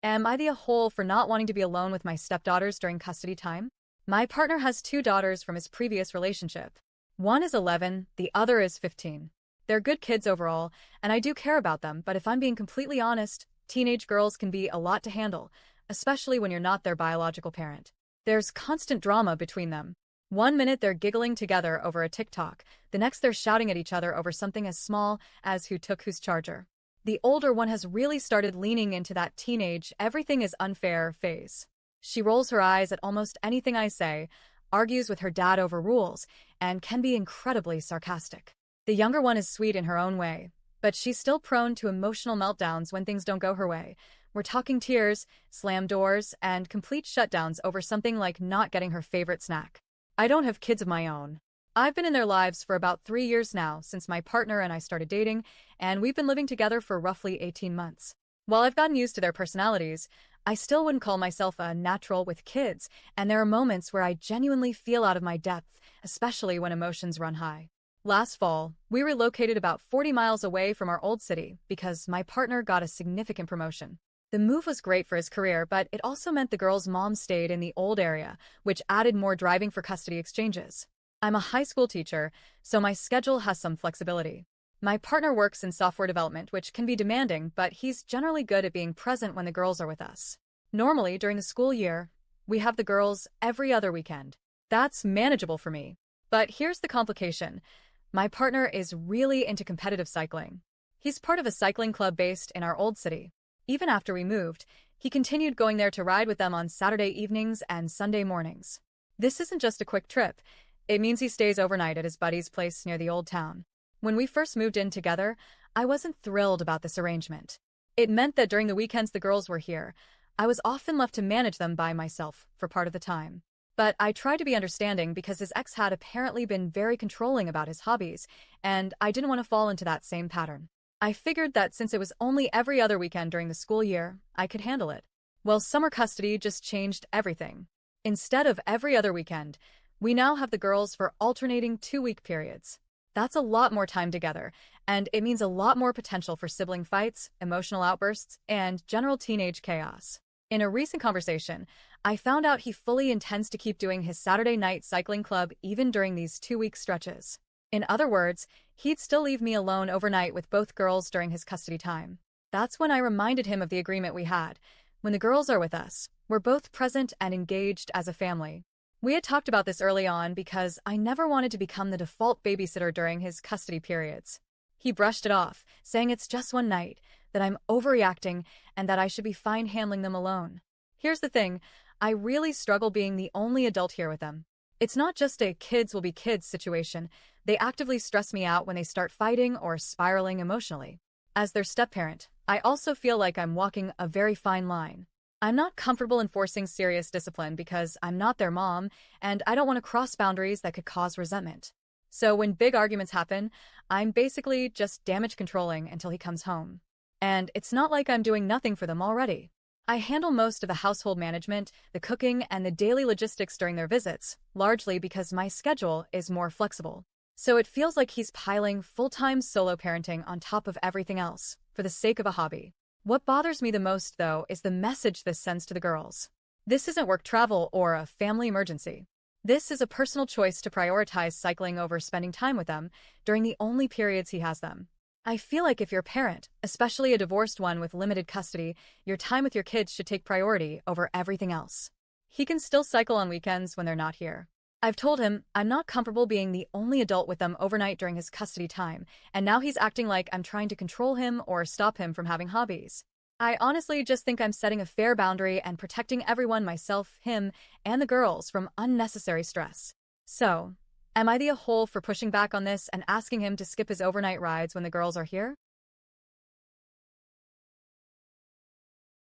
Am I the a-hole for not wanting to be alone with my stepdaughters during custody time? My partner has two daughters from his previous relationship. One is 11, the other is 15. They're good kids overall, and I do care about them, but if I'm being completely honest, teenage girls can be a lot to handle, especially when you're not their biological parent. There's constant drama between them. One minute they're giggling together over a TikTok, the next they're shouting at each other over something as small as who took whose charger. The older one has really started leaning into that teenage everything is unfair phase. She rolls her eyes at almost anything I say, argues with her dad over rules, and can be incredibly sarcastic. The younger one is sweet in her own way, but she's still prone to emotional meltdowns when things don't go her way. We're talking tears, slam doors, and complete shutdowns over something like not getting her favorite snack. I don't have kids of my own. I've been in their lives for about 3 years now since my partner and I started dating, and we've been living together for roughly 18 months. While I've gotten used to their personalities, I still wouldn't call myself a natural with kids, and there are moments where I genuinely feel out of my depth, especially when emotions run high. Last fall, we relocated about 40 miles away from our old city because my partner got a significant promotion. The move was great for his career, but it also meant the girl's mom stayed in the old area, which added more driving for custody exchanges. I'm a high school teacher, so my schedule has some flexibility. My partner works in software development, which can be demanding, but he's generally good at being present when the girls are with us. Normally, during the school year, we have the girls every other weekend. That's manageable for me. But here's the complication. My partner is really into competitive cycling. He's part of a cycling club based in our old city. Even after we moved, he continued going there to ride with them on Saturday evenings and Sunday mornings. This isn't just a quick trip. It means he stays overnight at his buddy's place near the old town. When we first moved in together, I wasn't thrilled about this arrangement. It meant that during the weekends the girls were here, I was often left to manage them by myself for part of the time. But I tried to be understanding because his ex had apparently been very controlling about his hobbies, and I didn't want to fall into that same pattern. I figured that since it was only every other weekend during the school year, I could handle it. Well, summer custody just changed everything. Instead of every other weekend, we now have the girls for alternating 2-week periods. That's a lot more time together, and it means a lot more potential for sibling fights, emotional outbursts, and general teenage chaos. In a recent conversation, I found out he fully intends to keep doing his Saturday night cycling club even during these 2-week stretches. In other words, he'd still leave me alone overnight with both girls during his custody time. That's when I reminded him of the agreement we had. When the girls are with us, we're both present and engaged as a family. We had talked about this early on because I never wanted to become the default babysitter during his custody periods. He brushed it off, saying it's just one night, that I'm overreacting, and that I should be fine handling them alone. Here's the thing, I really struggle being the only adult here with them. It's not just a kids will be kids situation, they actively stress me out when they start fighting or spiraling emotionally. As their step-parent, I also feel like I'm walking a very fine line. I'm not comfortable enforcing serious discipline because I'm not their mom, and I don't want to cross boundaries that could cause resentment. So when big arguments happen, I'm basically just damage controlling until he comes home. And it's not like I'm doing nothing for them already. I handle most of the household management, the cooking, and the daily logistics during their visits, largely because my schedule is more flexible. So it feels like he's piling full-time solo parenting on top of everything else, for the sake of a hobby. What bothers me the most, though, is the message this sends to the girls. This isn't work travel or a family emergency. This is a personal choice to prioritize cycling over spending time with them during the only periods he has them. I feel like if you're a parent, especially a divorced one with limited custody, your time with your kids should take priority over everything else. He can still cycle on weekends when they're not here. I've told him I'm not comfortable being the only adult with them overnight during his custody time, and now he's acting like I'm trying to control him or stop him from having hobbies. I honestly just think I'm setting a fair boundary and protecting everyone, myself, him, and the girls from unnecessary stress. So, am I the a-hole for pushing back on this and asking him to skip his overnight rides when the girls are here?